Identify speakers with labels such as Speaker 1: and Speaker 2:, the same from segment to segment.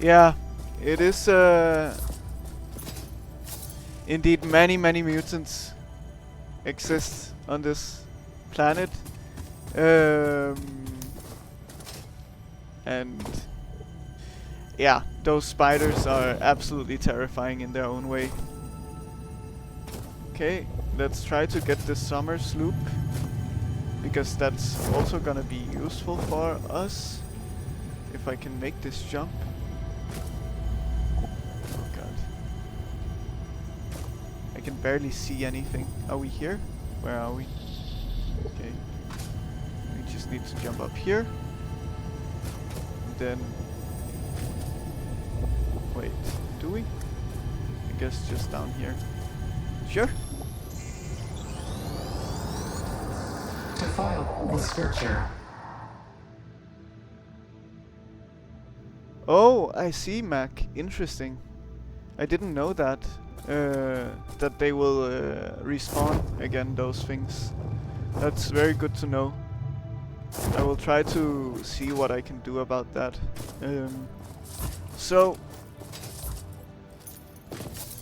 Speaker 1: Yeah, it is indeed many mutants exist on this planet. Um, and yeah, those spiders are absolutely terrifying in their own way. Okay, let's try to get this summer sloop, because that's also gonna be useful for us if I can make this jump. Oh god. I can barely see anything. Are we here? Where are we? Okay. We just need to jump up here. And then... Wait, do we? I guess just down here. Sure.
Speaker 2: To file the scripture.
Speaker 1: Oh, I see, Mac. Interesting. I didn't know that. That they will respawn again, those things. That's very good to know. I will try to see what I can do about that. So,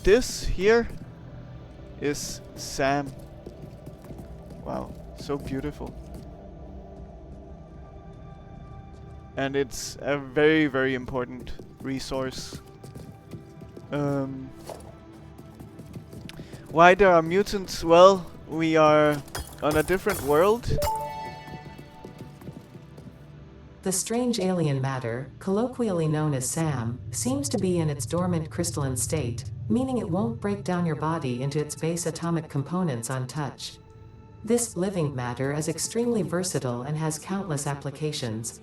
Speaker 1: this here is Sam. Wow, so beautiful. And it's a very important resource. Why there are mutants? Well, we are on a different world.
Speaker 2: The strange alien matter, colloquially known as SAM, seems to be in its dormant crystalline state, meaning it won't break down your body into its base atomic components on touch. This living matter is extremely versatile and has countless applications.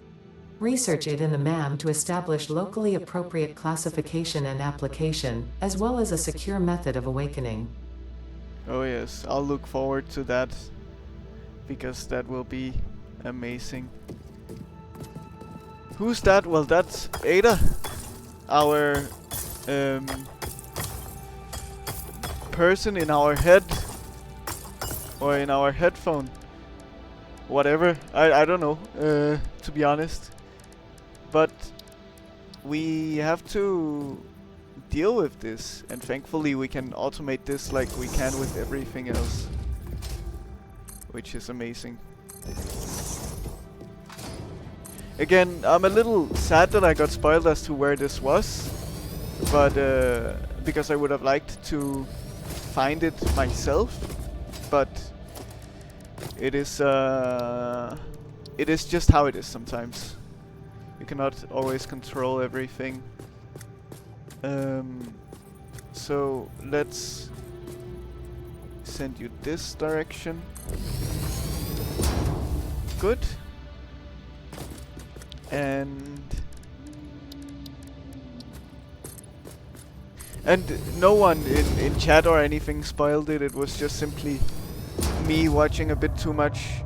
Speaker 2: Research it in the MAM to establish locally appropriate classification and application, as well as a secure method of awakening.
Speaker 1: Oh yes, I'll look forward to that, because that will be amazing. Who's that? Well, that's Ada, our person in our head, or in our headphone, whatever. I don't know, to be honest. But we have to deal with this, and thankfully we can automate this like we can with everything else, which is amazing. Again, I'm a little sad that I got spoiled as to where this was, but because I would have liked to find it myself, but it is just how it is sometimes. You cannot always control everything. So let's send you this direction. Good. And no one in chat or anything spoiled it. It was just simply me watching a bit too much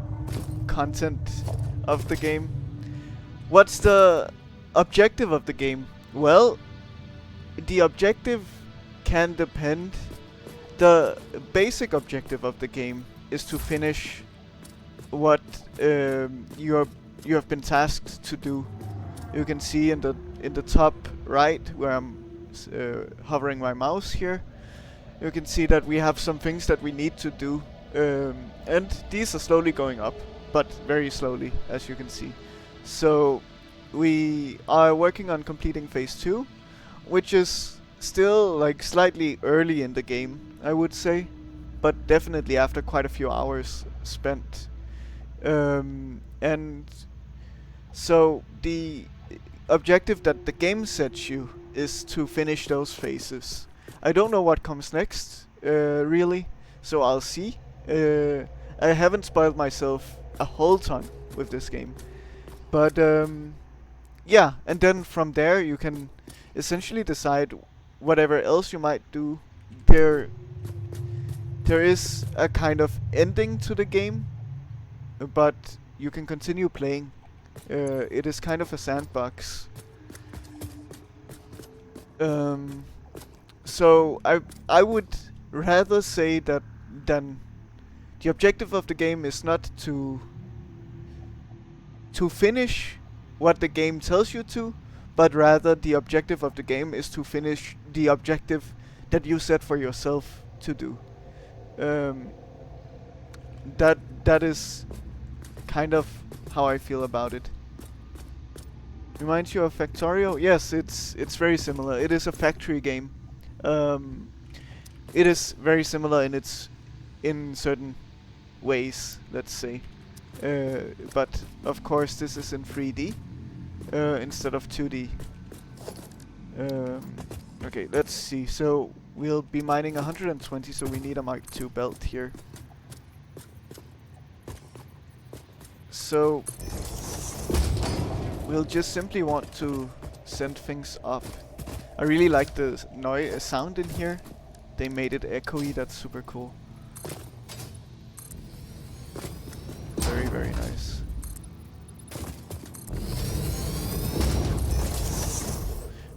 Speaker 1: content of the game. What's the objective of the game? Well, the objective can depend. The basic objective of the game is to finish what you have been tasked to do. You can see in the top right, where I'm hovering my mouse here, you can see that we have some things that we need to do, and these are slowly going up, but very slowly, as you can see. So we are working on completing phase 2, which is still like slightly early in the game, I would say, but definitely after quite a few hours spent. And so the objective that the game sets you is to finish those phases. I don't know what comes next, really, so I'll see. I haven't spoiled myself a whole ton with this game, but yeah, and then from there you can essentially decide whatever else you might do. There is a kind of ending to the game, but you can continue playing. It is kind of a sandbox. So I would rather say that then the objective of the game is not to finish what the game tells you to, but rather the objective of the game is to finish the objective that you set for yourself to do. Um, that is kind of how I feel about it. Reminds you of Factorio? Yes, it's very similar. It is a factory game. It is very similar in certain ways, let's say. But of course this is in 3D instead of 2D. Okay, let's see. So we'll be mining 120, so we need a Mark II belt here. So we'll just simply want to send things up. I really like the noise sound in here. They made it echoey. That's super cool. Very, very nice.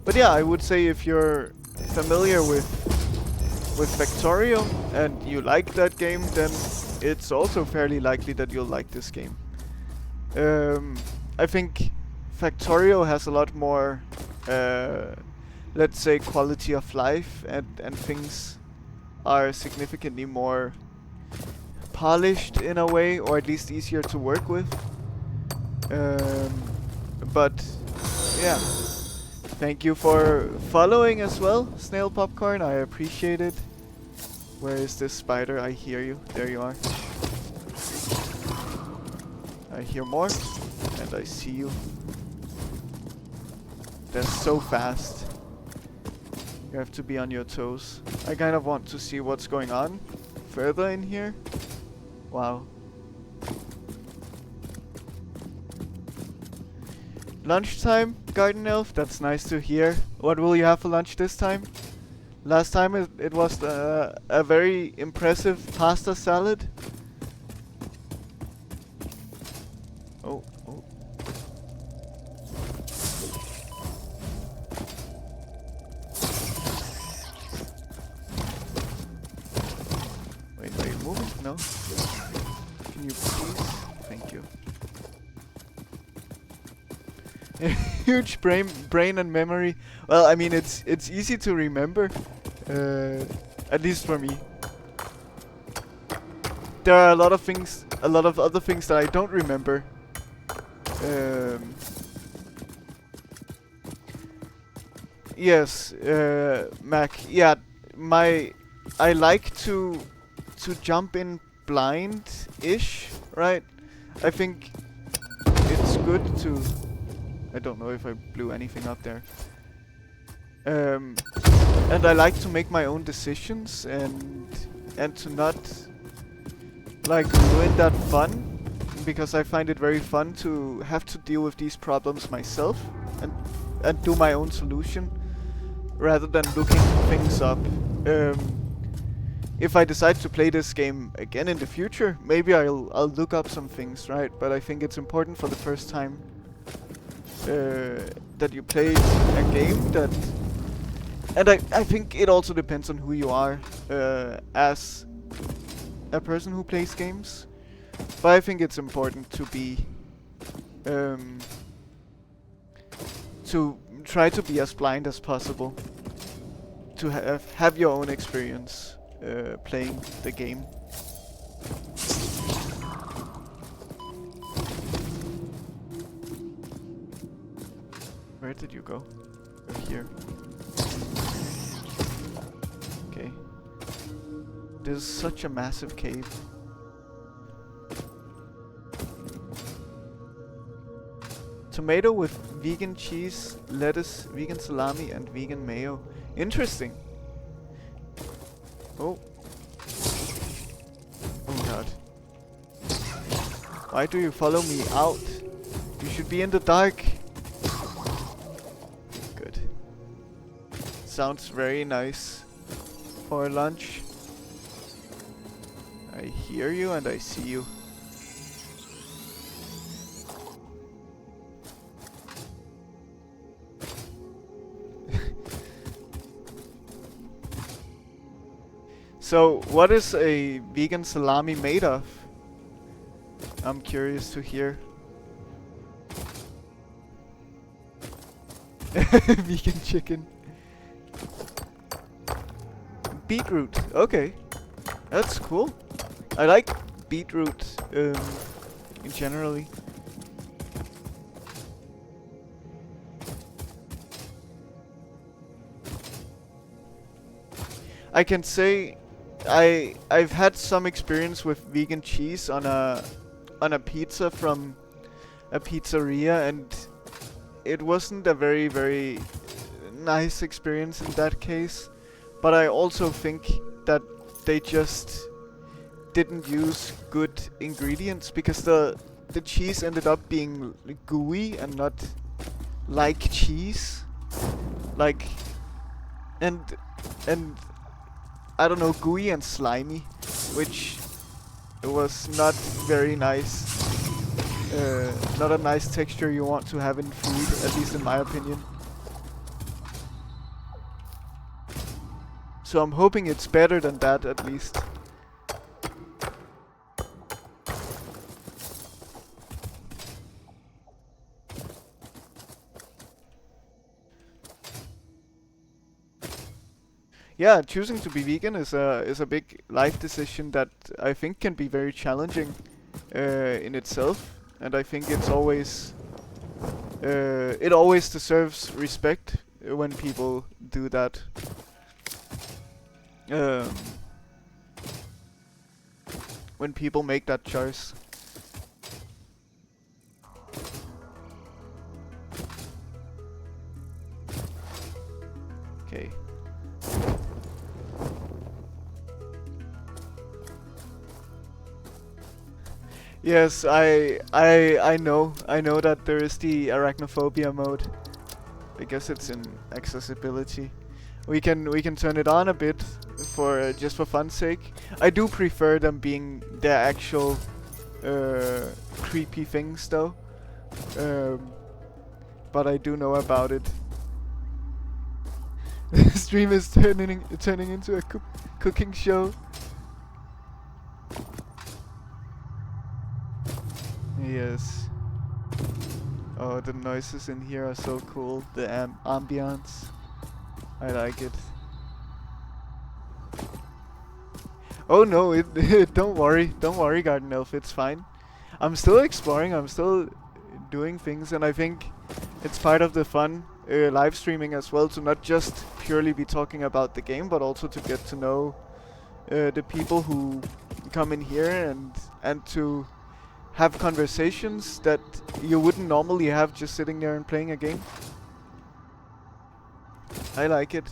Speaker 1: But yeah, I would say if you're familiar with Factorio and you like that game, then it's also fairly likely that you'll like this game. I think Factorio has a lot more, let's say, quality of life, and things are significantly more polished in a way, or at least easier to work with. But yeah, thank you for following as well, Snail Popcorn. I appreciate it. Where is this spider? I hear you. There you are. I hear more, and I see you. They're so fast. You have to be on your toes. I kind of want to see what's going on further in here. Wow. Lunchtime, Garden Elf. That's nice to hear. What will you have for lunch this time? Last time it was a very impressive pasta salad. Oh, oh. Wait, are you moving? No? Can you please? Thank you. Huge brain and memory. Well, I mean, it's easy to remember. At least for me. There are a lot of other things that I don't remember. Yes, Mac. Yeah, I like to jump in blind-ish, right? I think it's good to. I don't know if I blew anything up there. And I like to make my own decisions and to not like ruin that fun, because I find it very fun to have to deal with these problems myself and do my own solution rather than looking things up. If I decide to play this game again in the future, maybe I'll look up some things, right? But I think it's important for the first time that you play a game that, and I think it also depends on who you are as a person who plays games. But I think it's important to be to try to be as blind as possible, to have your own experience playing the game. Where did you go? You're here. Okay. This is such a massive cave. Tomato with vegan cheese, lettuce, vegan salami, and vegan mayo. Interesting. Oh. Oh god. Why do you follow me out? You should be in the dark. Good. Sounds very nice for lunch. I hear you and I see you. So, what is a vegan salami made of? I'm curious to hear. Vegan chicken. Beetroot. Okay, that's cool. I like beetroot generally. I can say I've had some experience with vegan cheese on a pizza from a pizzeria, and it wasn't a very nice experience in that case. But I also think that they just didn't use good ingredients, because the cheese ended up being gooey and not like cheese. Like, and I don't know, gooey and slimy, which was not very nice. Not a nice texture you want to have in food, at least in my opinion. So I'm hoping it's better than that, at least. Yeah, choosing to be vegan is a big life decision that I think can be very challenging in itself, and I think it's always it always deserves respect when people do that. Um, when people make that choice. Okay. Yes, I know that there is the arachnophobia mode. I guess it's in accessibility. We can turn it on a bit for just for fun's sake. I do prefer them being their actual creepy things though. But I do know about it. The stream is turning into a cooking show. Yes. Oh, the noises in here are so cool. The ambience. I like it. Oh no, don't worry, Garden Elf, it's fine. I'm still exploring, I'm still doing things, and I think it's part of the fun live streaming as well, to not just purely be talking about the game, but also to get to know the people who come in here, and to have conversations that you wouldn't normally have just sitting there and playing a game. I like it.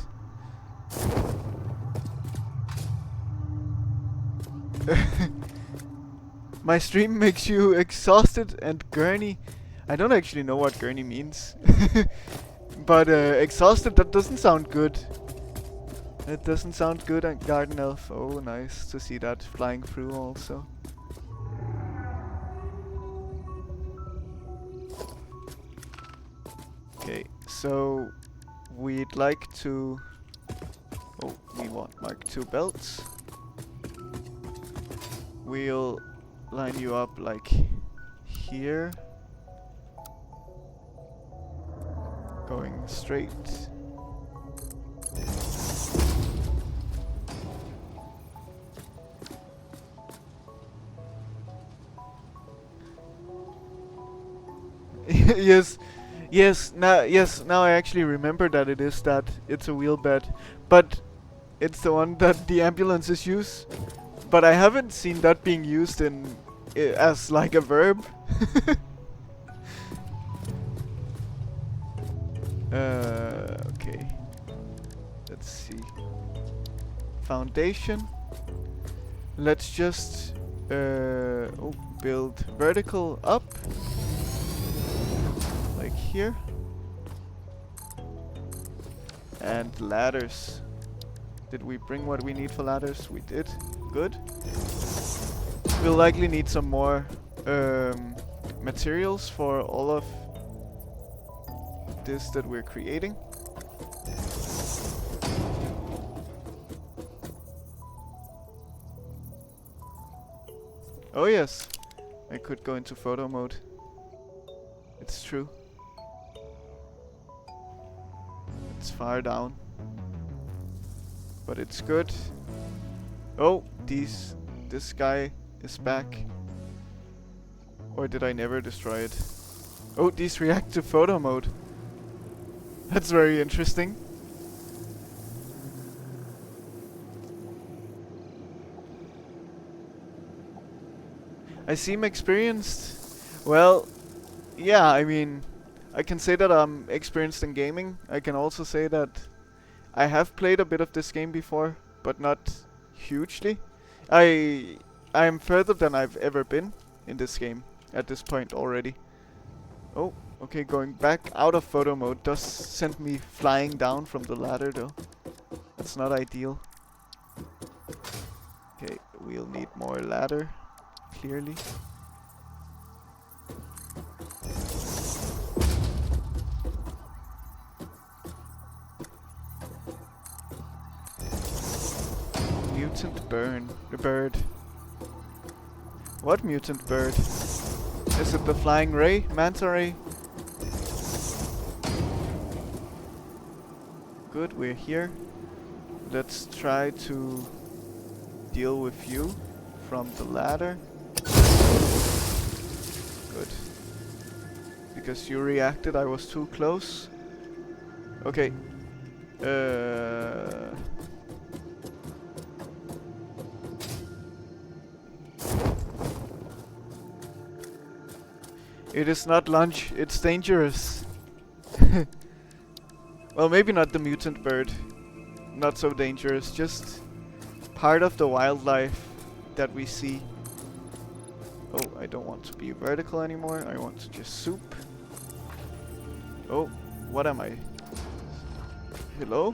Speaker 1: My stream makes you exhausted and gurney. I don't actually know what gurney means. But exhausted, that doesn't sound good. It doesn't sound good at Garden Elf. Oh, nice to see that flying through also. Okay, so we'd like to... Oh, we want Mark II belts. We'll line you up like here. Going straight. Yes, now I actually remember that it is that. It's a wheel bed. But it's the one that the ambulances use. But I haven't seen that being used in as like a verb. Okay. Let's see. Foundation. Let's just build vertical up. Like here. And ladders. Did we bring what we need for ladders? We did. Good. We'll likely need some more materials for all of this that we're creating. Oh yes, I could go into photo mode. It's true. It's far down. But it's good. Oh, this guy is back. Or did I never destroy it? Oh, these react to photo mode. That's very interesting. I seem experienced. Well, yeah, I mean, I can say that I'm experienced in gaming. I can also say that I have played a bit of this game before, but not hugely. I'm further than I've ever been in this game at this point already. Oh, okay, going back out of photo mode does send me flying down from the ladder though. That's not ideal. Okay, we'll need more ladder, clearly. Mutant bird. What mutant bird? Is it the flying ray? Manta ray? Good, we're here. Let's try to deal with you from the ladder. Good. Because you reacted, I was too close. Okay. It is not lunch, it's dangerous. Well, maybe not the mutant bird. Not so dangerous, just part of the wildlife that we see. Oh, I don't want to be vertical anymore, I want to just soup. Oh, what am I? Hello?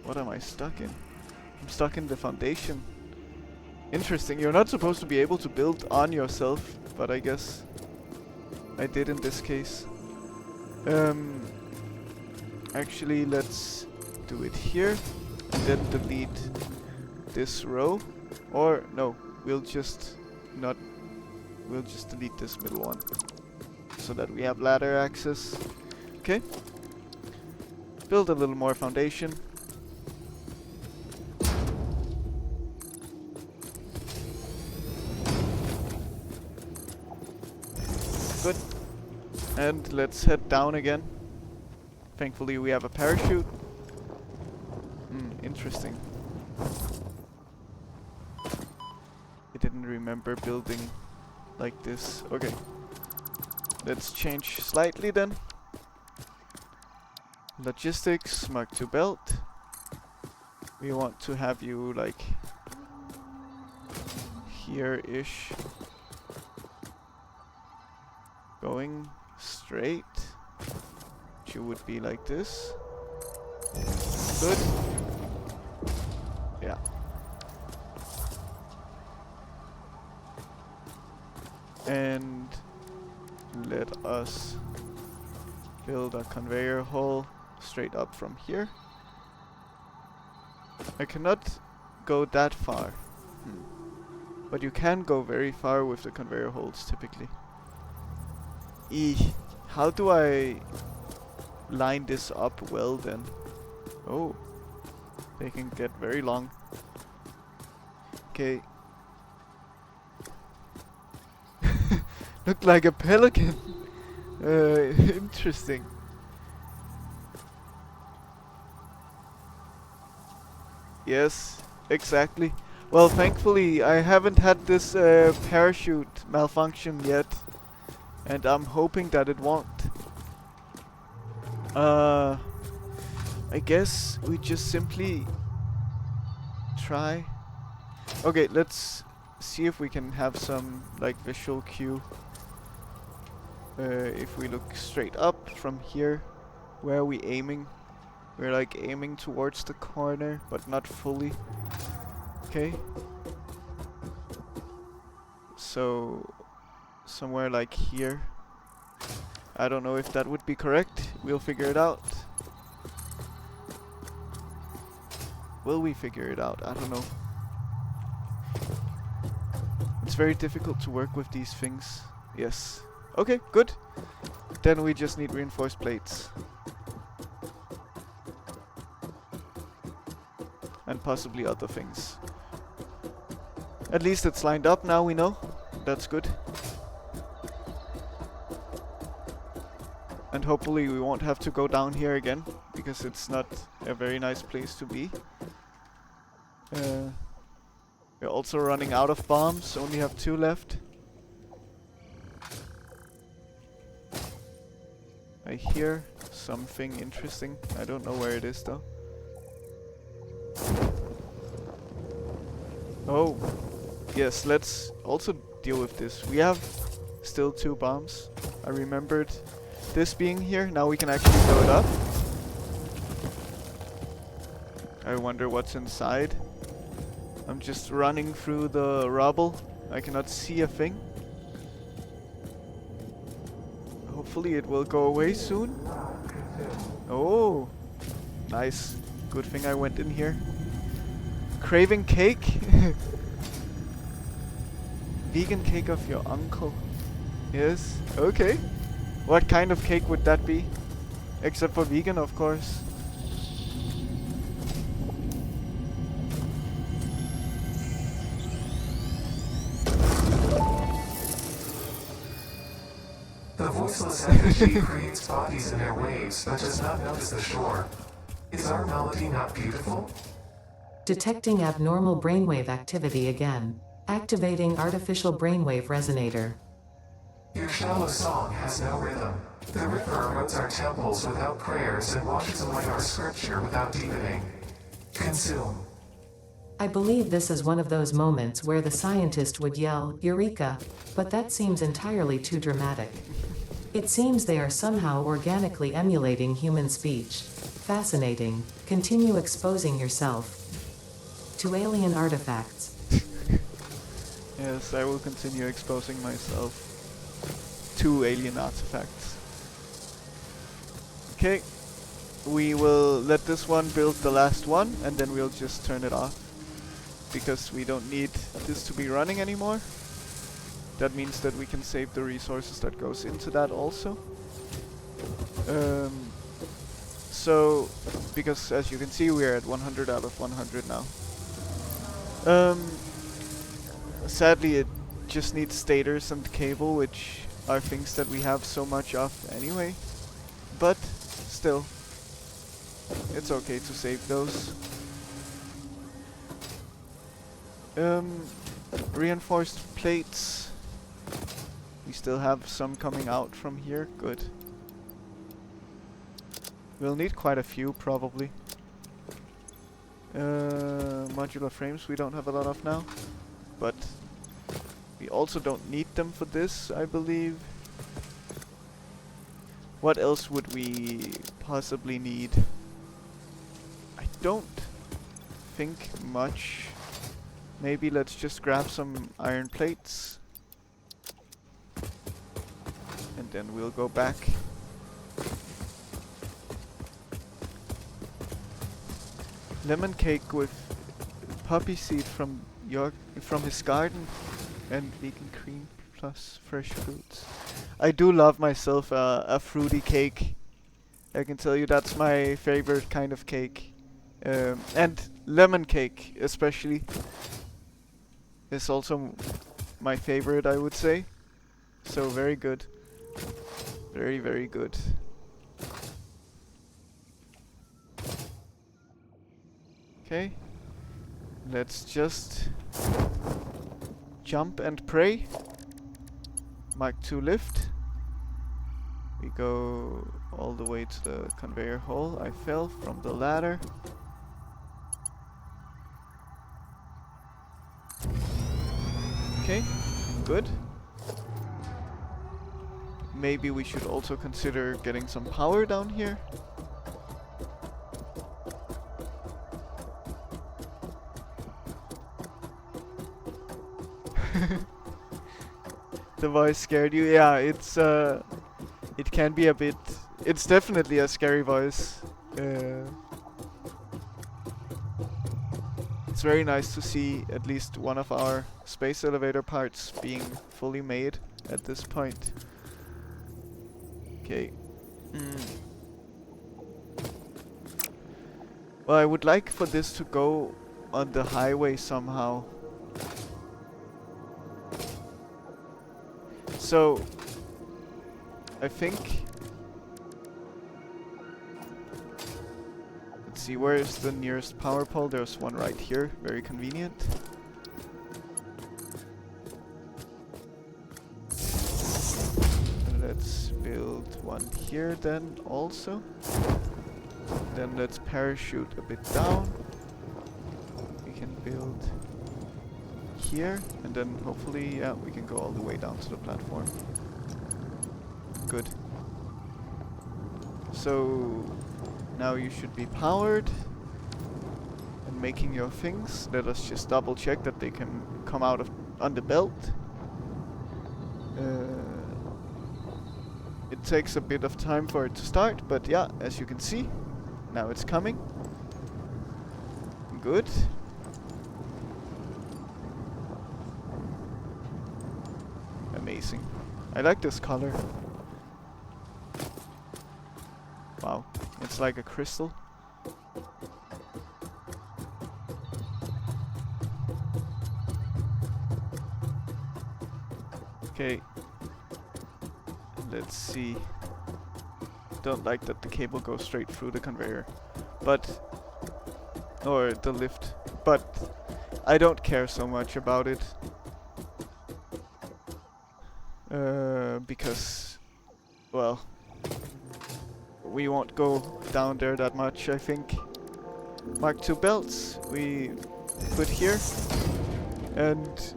Speaker 1: What am I stuck in? I'm stuck in the foundation. Interesting, you're not supposed to be able to build on yourself, but I guess I did in this case. Actually, let's do it here and then delete this row. Or no, we'll just delete this middle one so that we have ladder access. Okay. Build a little more foundation. Good. And let's head down again. Thankfully we have a parachute. Interesting. I didn't remember building like this. Okay. Let's change slightly then. Logistics, Mark II belt. We want to have you like here-ish. Going straight. You would be like this. Good. Yeah. And let us build a conveyor hole straight up from here. I cannot go that far. But you can go very far with the conveyor holes typically. How do I line this up well then? Oh, they can get very long. Okay. Look like a pelican. Interesting. Yes, exactly. Well, thankfully I haven't had this parachute malfunction yet. And I'm hoping that it won't. I guess we just simply try. Okay, let's see if we can have some like visual cue. If we look straight up from here, where are we aiming? We're like aiming towards the corner, but not fully. Okay. So somewhere like here. I don't know if that would be correct. We'll figure it out. Will we figure it out? I don't know. It's very difficult to work with these things. Yes. Okay, good. Then we just need reinforced plates. and possibly other things. At least it's lined up now, we know. That's good. And hopefully we won't have to go down here again, because it's not a very nice place to be. We're also running out of bombs, only have 2 left. I hear something interesting. I don't know where it is though. Oh, yes, let's also deal with this. We have still 2 bombs. I remembered this being here. Now we can actually blow it up. I wonder what's inside. I'm just running through the rubble. I cannot see a thing. Hopefully it will go away soon. Oh, nice. Good thing I went in here. Craving cake? Vegan cake of your uncle. Yes, okay. What kind of cake would that be? Except for vegan, of course.
Speaker 3: The voiceless energy creates bodies in their waves, but does not notice the shore. Is our melody not beautiful?
Speaker 2: Detecting abnormal brainwave activity again. Activating artificial brainwave resonator.
Speaker 3: Your shallow song has no rhythm. The river erodes our temples without prayers and washes away our scripture without deepening. Consume.
Speaker 2: I believe this is one of those moments where the scientist would yell, "Eureka!" But that seems entirely too dramatic. It seems they are somehow organically emulating human speech. Fascinating. Continue exposing yourself to alien artifacts.
Speaker 1: Yes, I will continue exposing myself to alien artifacts. Okay, we will let this one build the last one, and then we'll just turn it off, because we don't need this to be running anymore. That means that we can save the resources that goes into that also. So, because as you can see, we're at 100 out of 100 now. Sadly, it just needs stators and cable, which are things that we have so much of anyway. But still, it's okay to save those. Reinforced plates. We still have some coming out from here. Good. We'll need quite a few, probably. Modular frames we don't have a lot of now. But we also don't need them for this, I believe. What else would we possibly need? I don't think much. Maybe let's just grab some iron plates. And then we'll go back. Lemon cake with poppy seed from his garden and vegan cream plus fresh fruits. I do love myself a fruity cake. I can tell you that's my favorite kind of cake. And lemon cake especially is also my favorite, I would say. So very good. Very, very good. Okay. Let's just jump and pray. Mark 2 lift. We go all the way to the conveyor hole. I fell from the ladder. Okay, good. Maybe we should also consider getting some power down here. The voice scared you? Yeah, it's it can be a bit. It's definitely a scary voice. It's very nice to see at least one of our space elevator parts being fully made at this point. Okay. Well, I would like for this to go on the highway somehow. So I think, let's see, where is the nearest power pole? There's one right here, very convenient. Let's build one here then also. Then let's parachute a bit down. We can build here, and then hopefully, yeah, we can go all the way down to the platform. Good. So now you should be powered and making your things. Let us just double check that they can come out of on the belt. It takes a bit of time for it to start, but yeah, as you can see, now it's coming. Good. Amazing. I like this color. Wow, it's like a crystal. Okay. Let's see. Don't like that the cable goes straight through the conveyor. But... or the lift. But I don't care so much about it. Because... well... we won't go down there that much, I think. Mark II belts we put here. And...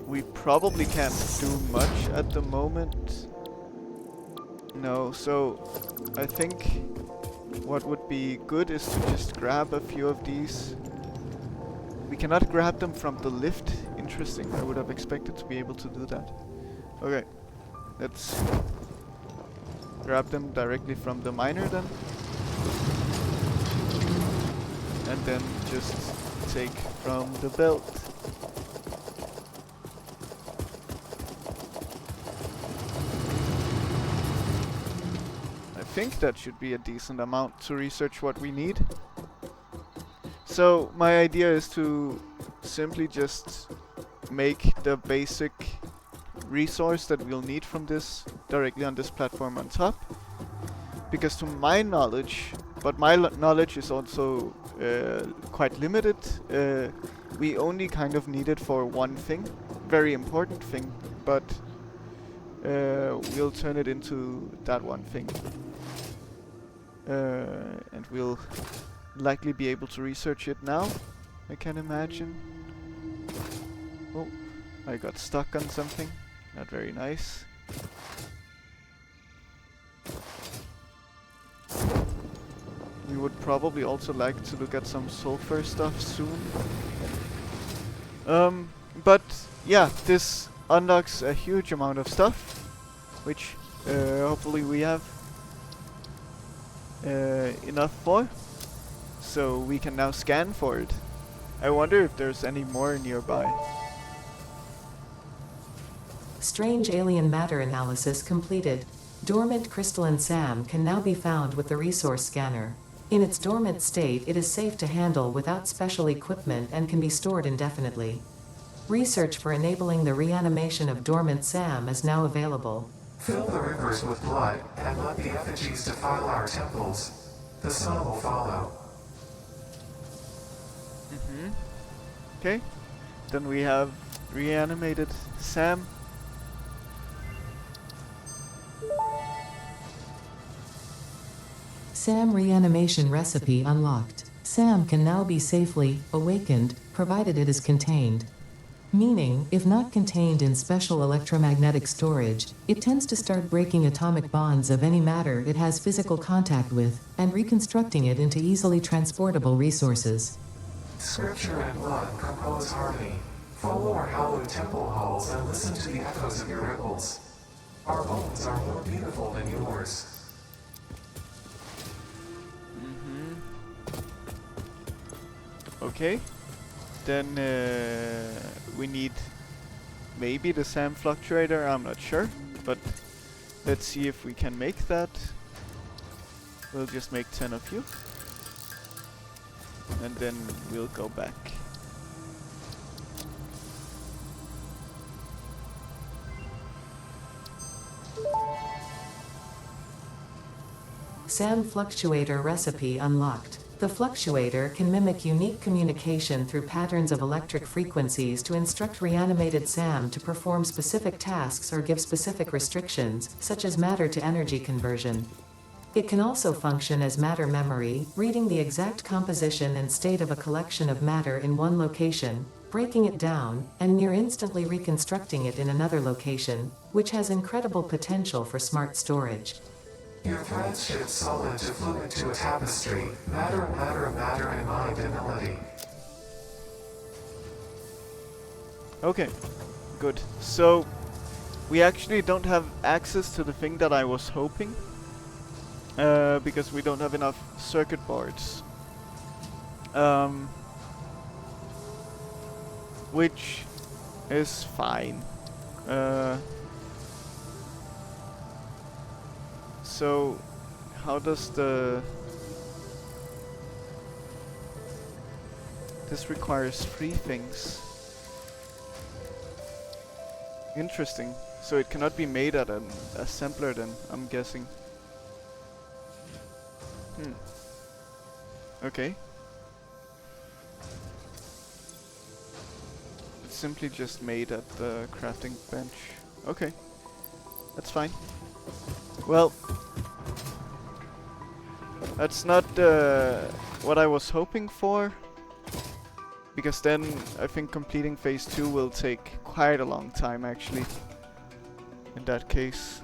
Speaker 1: we probably can't do much at the moment. No, so I think what would be good is to just grab a few of these. We cannot grab them from the lift. Interesting, I would have expected to be able to do that. Okay, let's grab them directly from the miner then. And then just take from the belt. I think that should be a decent amount to research what we need. So my idea is to simply just make the basic resource that we'll need from this directly on this platform on top. Because to my knowledge, but my knowledge is also quite limited, we only kind of need it for one thing, very important thing, but we'll turn it into that one thing. And we'll likely be able to research it now, I can imagine. Oh, I got stuck on something. Not very nice. We would probably also like to look at some sulfur stuff soon. But yeah, this unlocks a huge amount of stuff, which hopefully we have enough for, so we can now scan for it. I wonder if there's any more nearby.
Speaker 2: Strange alien matter analysis completed. Dormant crystalline SAM can now be found with the resource scanner. In its dormant state, it is safe to handle without special equipment and can be stored indefinitely. Research for enabling the reanimation of dormant SAM is now available.
Speaker 3: Fill the rivers with blood, and let the effigies defile our temples. The sun will follow.
Speaker 1: Okay, then we have reanimated Sam.
Speaker 2: SAM reanimation recipe unlocked. SAM can now be safely awakened, provided it is contained. Meaning, if not contained in special electromagnetic storage, it tends to start breaking atomic bonds of any matter it has physical contact with, and reconstructing it into easily transportable resources.
Speaker 3: Scripture and blood compose harmony. Follow our hallowed temple halls and listen to the echoes of your ripples. Our bones are more beautiful than yours.
Speaker 1: Okay, then we need maybe the SAM fluctuator, I'm not sure, but let's see if we can make that. We'll just make 10 of you. and then we'll go back.
Speaker 2: SAM fluctuator recipe unlocked. The fluctuator can mimic unique communication through patterns of electric frequencies to instruct reanimated SAM to perform specific tasks or give specific restrictions, such as matter to energy conversion. It can also function as matter memory, reading the exact composition and state of a collection of matter in one location, breaking it down, and near instantly reconstructing it in another location, which has incredible potential for smart storage.
Speaker 3: Your threads shift solid to fluid to a tapestry. Matter, and mind and melody.
Speaker 1: Okay, good. So, we actually don't have access to the thing that I was hoping. Because we don't have enough circuit boards. Which is fine. So, how does this requires 3 things. Interesting. So it cannot be made at an assembler then, I'm guessing. Okay. It's simply just made at the crafting bench. Okay. That's fine. Well, that's not what I was hoping for. Because then I think completing phase 2 will take quite a long time actually. In that case.